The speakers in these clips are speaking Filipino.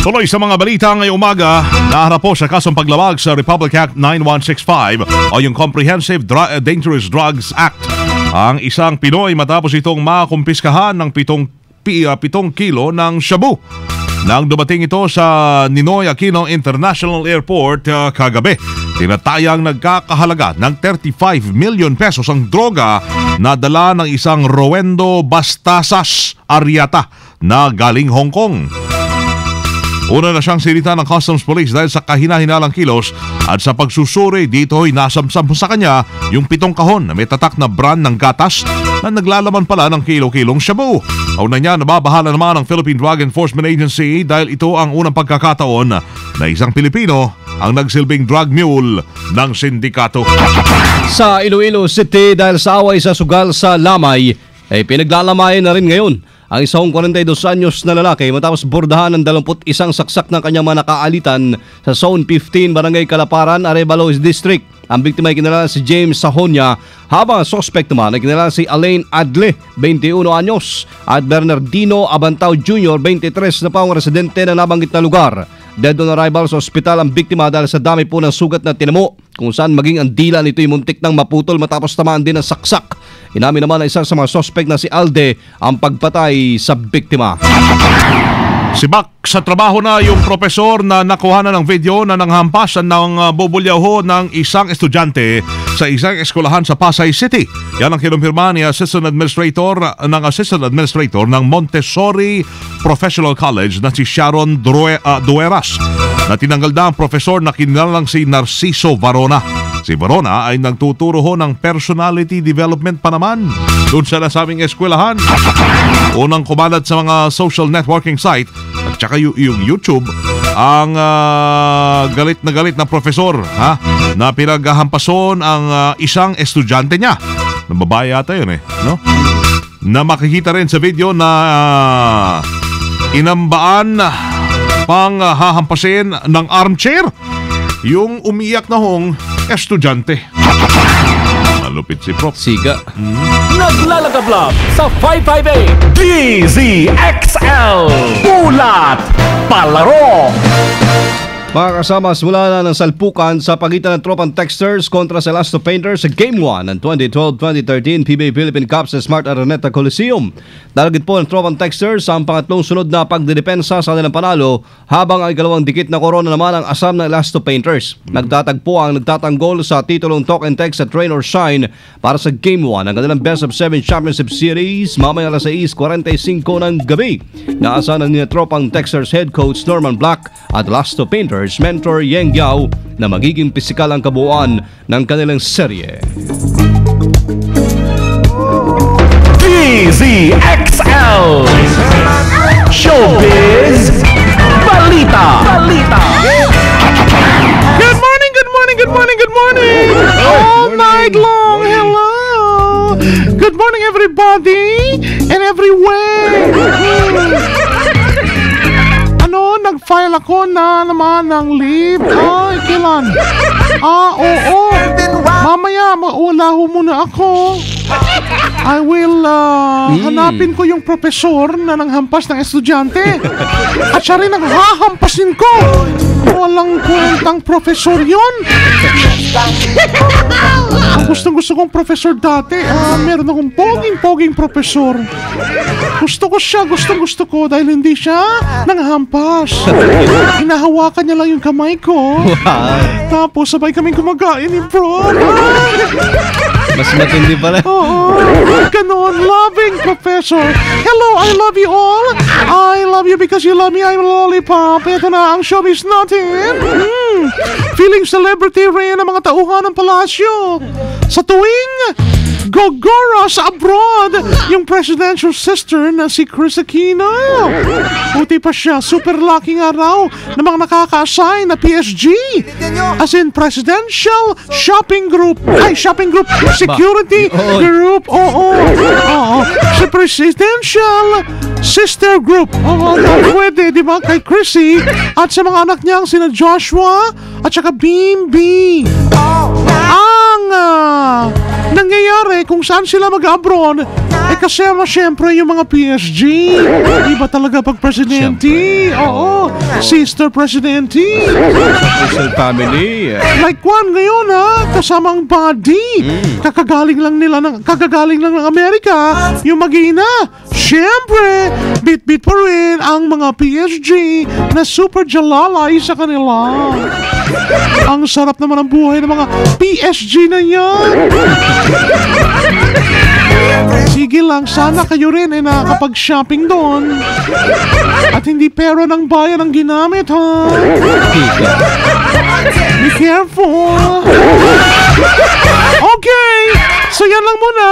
Tuloy sa mga balita ngayong umaga, naharap po sa kasong paglabag sa Republic Act 9165 o yung Comprehensive Dangerous Drugs Act ang isang Pinoy matapos itong makumpiskahan ng 7 kilo ng shabu. Nang dumating ito sa Ninoy Aquino International Airport kagabi, tinatayang nagkakahalaga ng 35 million pesos ang droga na dala ng isang Rowendo Bastasas Ariata na galing Hong Kong. Una na siyang sinita ng Customs Police dahil sa kahina-hinalang kilos at sa pagsusuri dito ay nasamsam sa kanya yung 7 kahon na may tatak na brand ng gatas na naglalaman pala ng kilo-kilong shabu. Kauna niya, nababahala naman ang Philippine Drug Enforcement Agency dahil ito ang unang pagkakataon na isang Pilipino ang nagsilbing drug mule ng sindikato. Sa Iloilo City, dahil sa away sa sugal sa Lamay, ay pinaglalamayan na rin ngayon ang isang 42 anyos na lalaki matapos bordahan ng 21 saksak ng kanyang mga nakaalitan sa Zone 15, Barangay Kalaparan, Arevalos District. Ang biktima ay kinalala si James Sahonia, habang ang suspect naman ay kinalala si Alain Adle, 21 anyos, at Bernardino Abantao Jr., 23 na pang residente ng nabanggit na lugar. Dead on arrival sa ospital ang biktima dahil sa dami po ng sugat na tinamo, kung saan maging ang dila nito'y muntik nang maputol matapos tamaan din ng saksak. Inamin naman na isa sa mga suspect na si Alde ang pagpatay sa biktima. Sibak sa trabaho na yung profesor na nakuha na ng video na nanghampasan ng bubulyaw ng isang estudyante sa isang eskwelahan sa Pasay City. Yan ang kinumpirma ni Assistant Administrator ng Montessori Professional College na si Sharon Dueras, na tinanggal na ang profesor na kinilalang si Narciso Varona. Si Varona ay nagtuturo ho ng personality development pa naman doon sa nasabing eskwelahan. Unang kumalat sa mga social networking site at saka yung YouTube ang galit na profesor na pinaghahampason ang isang estudyante niya. Babae yata yun no? Na makikita rin sa video na inambaan pang hahampasin ng armchair yung umiyak na hong estudyante. Malupit si Prof. Siga. Naglalagablab sa 558 DZXL Ulat Palaro. Mga kasama, mula na ng salpukan sa pagitan ng tropang Texters kontra sa Elasto Painters sa Game 1 ng 2012-2013 PBA Philippine Cup sa Smart Araneta Coliseum. Dalagit po ng tropang Texters ang pangatlong sunod na pagdedepensa sa kanilang panalo, habang ang ikalawang dikit na korona naman ang asam ng Elasto Painters. Nagtatagpo ang nagtatanggol sa titulong Talk and Text at Train or Shine para sa Game 1 ng kanilang Best of 7 Championship Series mamaya alas 6:45 ng gabi. Naasahan ni tropang Texters head coach Norman Black at Elasto Painters mentor Yeng Yao na magiging pisikal ang kabuuan ng kanilang serye. DZXL Showbiz Balita. Good morning. All night long. Hello. Good morning everybody and everywhere. Nag-file ako na naman ng leave. Ay, kailan? Oo. Mamaya, maulaho muna ako. I will hanapin ko yung profesor na nanghampas ng estudyante. At siya rin ang hahampasin ko. Walang kwentang profesor yun. Ang gustong-gusto kong profesor dati, meron akong poging profesor. Gusto ko siya, gustong-gusto ko dahil hindi siya nanghampas. Hinahawakan niya lang yung kamay ko. Tapos sabay kaming kumakain ni Bro. Mas matindi pala. Oo. Ganon. Loving professor. Hello, I love you all. I love you because you love me. I'm a lollipop. Ito na ang showbiz natin. Feeling celebrity rin ang mga tauhan ng palasyo. Sa tuwing gogora sa abroad, yung presidential sister na si Chris Aquino. Buti pa siya, super lucky nga raw na mga nakaka-assign na PSG. As in Presidential Shopping Group. Ay, Shopping Group. Security Group. Oo. Si Presidential Sister Group. Oo, pwede, di ba? Kay Chrissy at sa mga anak niyang sina Joshua at saka Bimbi. Ang nangyayari kung saan sila mag-abroad, kasama syempre yung mga PSG. Iba talaga pag presidente. Oo, sister presidente. Official family. Like one ngayon kasama ang body. Kagagaling lang ng Amerika, yung mag-ina. Syempre, bit-bit pa rin ang mga PSG na super jalalay sa kanila. Ang sarap naman ang buhay ng mga PSG na yan. Sige lang, sana kayo rin ay nakakapag-shopping doon. At hindi pera ng bayan ang ginamit, ha? Be careful. Okay, so yan lang muna.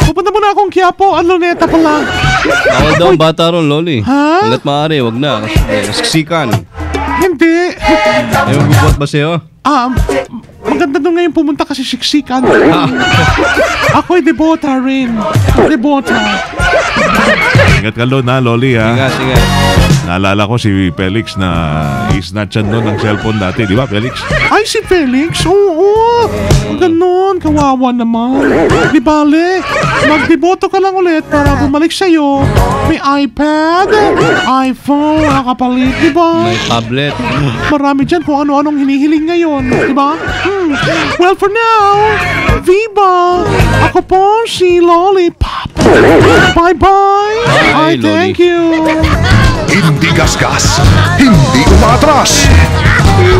Pupunta muna akong Quiapo, Luneta pala. Bawal daw ang bata ron, Loli. Ha? Hanggat maaari, wag na. Siksikan. Hindi. May magbubuhat ba sa'yo? Maganda doon ngayon pumunta kasi siksikan. Ako'y debota rin. Debota. Ingat ka doon Loli ha. Ingat. Naalala ko si Felix na isnatchan doon ng cellphone dati. Di ba Felix? Ay si Felix? Oo. Ganon. Kawawa naman. Di bale. Magdeboto ka lang ulit para bumalik sa'yo. May iPad, iPhone, nakapalit. Di ba? May tablet. Marami dyan kung ano-anong hinihiling ngayon. Di ba? Well, for now, Viva! Ako po si Lollipop. Bye-bye! I thank you! Hindi gasgas, hindi umatras,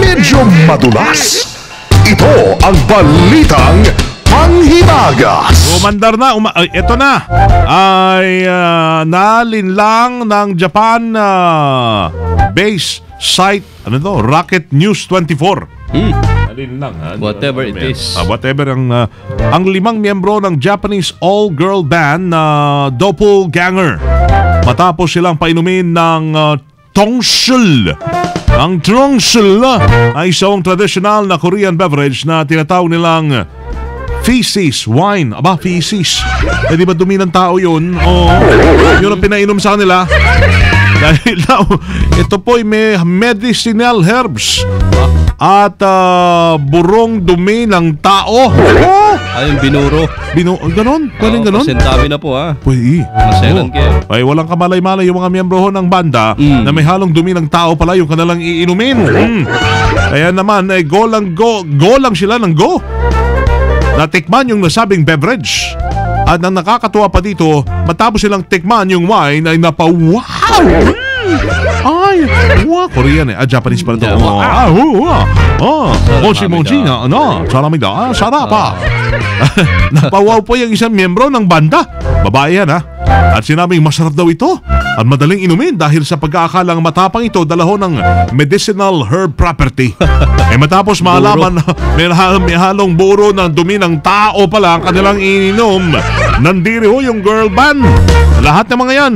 medyo madulas. Ito ang balitang panghimagas. Umandar na, ito na. Ay nalinlang ng Japan base site, Rocket News 24. Nalinlang ha. Whatever it is. Whatever ang 5 miyembro ng Japanese all-girl band na Doppelganger. Matapos silang painumin ng tongsul. Ang tongsul ay isang traditional na Korean beverage na tinatawag nilang feces, wine. Aba, feces. Eh di ba dumi ng tao yun? O, yun ang pinainom sa kanila. Dahil daw, ito po'y may medicinal herbs at burong dumi ng tao. Ayun, binuro. Ganon? Pwedeng ganon? Pasintabi na po ha. Pwede. Maselan kayo. Ay, walang kamalay-malay yung mga miyembro ho ng banda na may halong dumi ng tao pala yung kanilang iinumin. Kaya naman, ay go lang sila ng go. Natikman yung nasabing beverage. At ang nakakatuwa pa dito, matapos silang tikman yung wine ay napawaw! Ay, wow! Korean Japanese pala ito. Mochi na, salamida, sarapa. Napawaw po yung isang miyembro ng banda. Babae yan ha. At sinabing masarap daw ito at madaling inumin dahil sa pag-aakalang matapang ito dalaho ng medicinal herb property. Matapos malaman na may halong buro ng dumi ng tao pala ang kanilang ininom, nandiri ho yung girl band. Lahat ng mga yan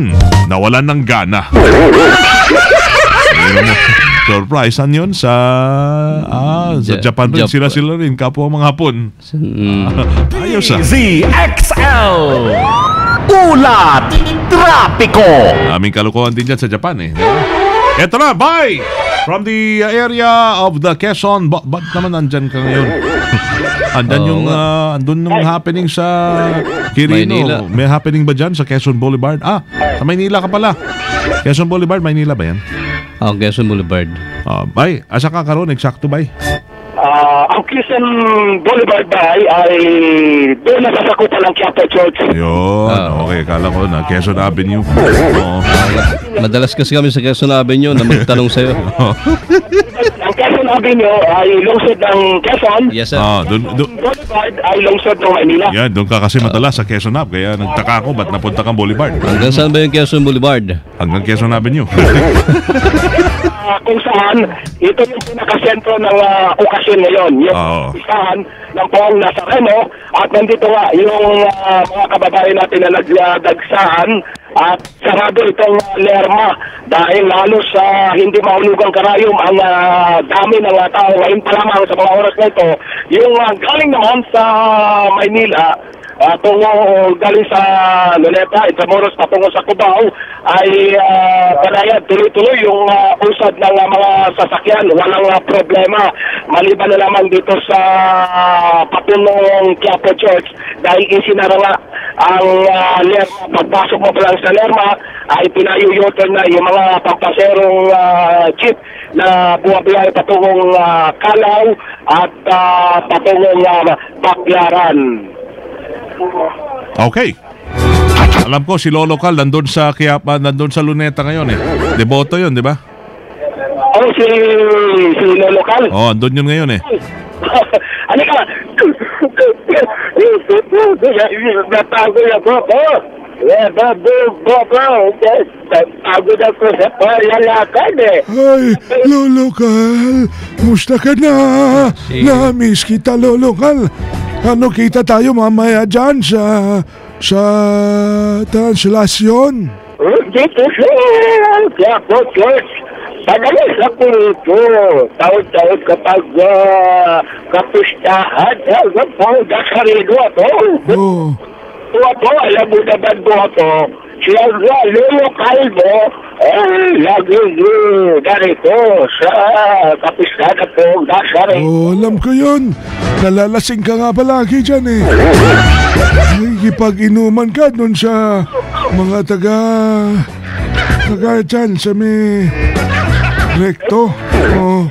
nawalan ng gana. Surprise, saan yun? Sa Japan rin. Sila rin, kapwa mga Hapon. Ayos ZXL Ulat Trapiko. Aming kalukuhan din dyan sa Japan Eto na, bye! From the area of the Quezon. Ba't naman nandyan ka ngayon? Andun yung happening sa Quirino. Maynila. May happening ba dyan sa Quezon Boulevard? Sa Maynila ka pala. Quezon Boulevard, Maynila ba yan? Quezon Boulevard. Bye. Asa ka karon? Eksakto bye. Ang Quezon Boulevard ba ay doon na sasakupan ng Quiapo Church. Yun. Okay, kala ko na Quezon Avenue. Madalas kasi kami sa Quezon Avenue na magtanong sa'yo. Ang Quezon Avenue ay lungsod ng Quezon. Yes, sir. Boulevard ay lungsod ng Manila. Yan, doon ka kasi madalas sa Quezon Ave. Kaya nagtaka ako, ba't napunta kang Boulevard? Hanggang saan ba yung Quezon Boulevard? Hanggang Quezon Avenue. Kung saan, ito yung pinakasentro ng okasyon ngayon. Yung isahan ng Poong Nazareno at nandito nga yung mga kababayan natin na nagdagsahan at sarado itong Lerma dahil lalo sa hindi mahulugang karayom ang dami ng tao ngayon pa lamang sa mga oras na ito. Yung galing naman sa Maynila tungo galing sa Luneta, Intramuros patungo sa Cubao ay banayad tuloy-tuloy yung usad ng mga sasakyan, walang problema maliban na lamang dito sa patungong Quiapo Church dahil isinara nga ang Lerma. Pagpasok mo pa lang sa Lerma ay pinayuyutan na yung mga pampaserong jeep na buwabiyahe patungong Kalaw at patungong Baclaran. Okay. Alam ko si Lolo Cal nandun sa nandun sa Luneta ngayon eh. Deboto 'yun, di ba? Oh, si Lolo Cal. Oh, andun yun ngayon eh. Ano ka? Natago na po. Pagod ako sa palalakad eh. Ay, Lolo Cal, musta ka na? Na-miss kita, Lolo Cal. Ano, kita tayo mamaya dyan sa translasyon? Dito sa Quiapo Church. Padalas ako rito. Taon-taon kapag kapustahan. Dasarino ako. Oh. Ako, alam mo naman mo ako. Siya nga, Lolo Calvo, lagi narito sa kapistahan ako. Dasarino. Oh, alam ko yun. Nalalasing ka nga palagi dyan eh. Nakikipag-inuman ka dun sa mga taga dyan sa may rekto. Oh.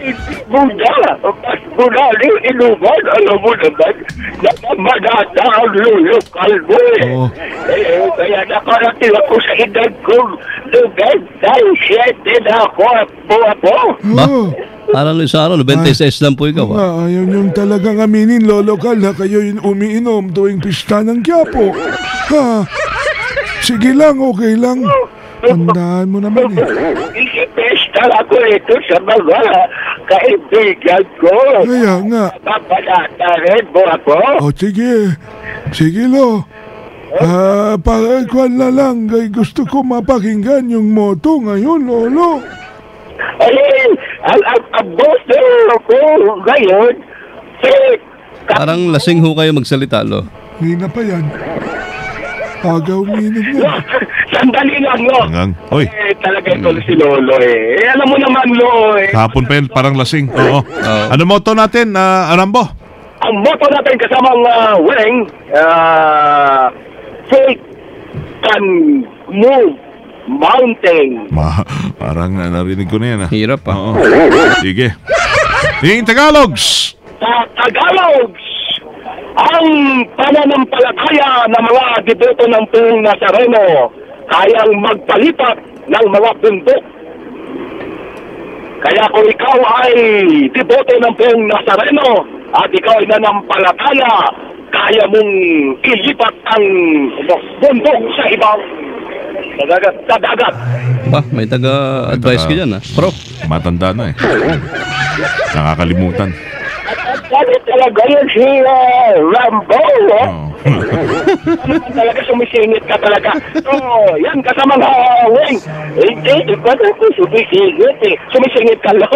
Muna inuman, alam mo naman, nakamanata ang Lolo Calvo eh. Oh. Kaya nakarating ako sa edad kong 97 na ako po. Ba? Oh. Parang sa 96 lang po ikaw. Ayaw niyong talagang aminin, Lolo Cal, na kayo'y umiinom tuwing pista ng Quiapo. Ha? Sige lang, okay lang. Tandaan mo naman eh. Isipesta ako ito sa mga kaibigan ko. Kaya nga. Papanata rin mo ako. O sige. Sige, Lo. Pakikuan na lang. Gusto ko mapakinggan yung moto ngayon, Lolo. Ay, ang boso ko ngayon, Parang lasing ho kayo magsalita, Lo. Hindi na pa yan. Agaw uminom yan. Sandali lang, Lo. Hoy. Talaga ito si Lolo eh. Alam mo naman, Lo eh. Kahapon pa yun, parang lasing. Oo. Ano motto natin, Arambo? Ang motto natin kasamang Weng, faith can move mountain. Parang narinig ko na yan. Hirap pa. Oo. Sige. In Tagalogs! Sa Tagalogs, ang pananampalataya ng mga deboto ng Pong Nazareno kayang magpalipat ng mga bundok. Kaya kung ikaw ay deboto ng Pong Nazareno at ikaw ay nanampalataya, kaya mong ilipat ang bundok sa ibang sa dagat. Ba, may taga-advise ka dyan, ha? Pro. Matanda na eh. Nakakalimutan. Ano talaga yun si Rambo, no? Talaga sumisingit ka talaga. Yan, kasama nga, Weng. Hindi ko sumisingit eh. Sumisingit ka, no?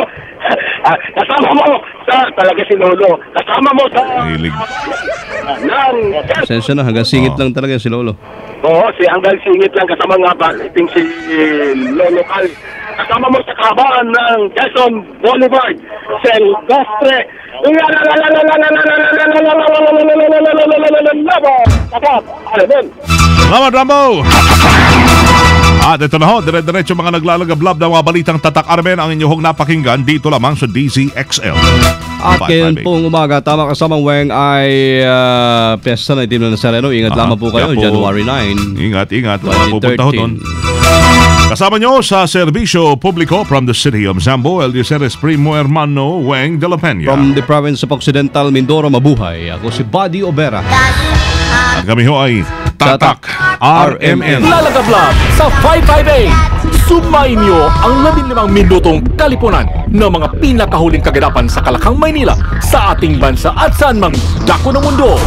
Kasama mo sa, talaga si Lolo. Kasama mo sa... Hilig. Sensya na, hanggang singit lang talaga si Lolo. Oo, hanggang singit lang kasama nga ba iting si Lolo Cal. Kasama mo sa kahabaan ng Jason Boulevard, Silvestre. Salamat, Rambo! At ito na ho, dire-diretso mga naglalagablab ng mga balitang tatak Armen ang inyong napakinggan dito lamang sa DZXL. At ngayon pong umaga, tama kasamang Weng ay piyesta na itim na Nazareno. Ingat lamang po kayo, January 9. Ingat. Pupunta ho doon. Kasama nyo sa serbisyo publiko from the city of Zambo, El Diceres Primo Hermano Weng de la Peña. From the province of Occidental Mindoro, mabuhay. Ako si Buddy Obera. At kami ho ay Tatak RMN. Lalagablab sa 558. Sumayin niyo ang 15 minutong kalipunan ng mga pinakahuling kaganapan sa Kalakang, Maynila, sa ating bansa at saan mang dako ng mundo.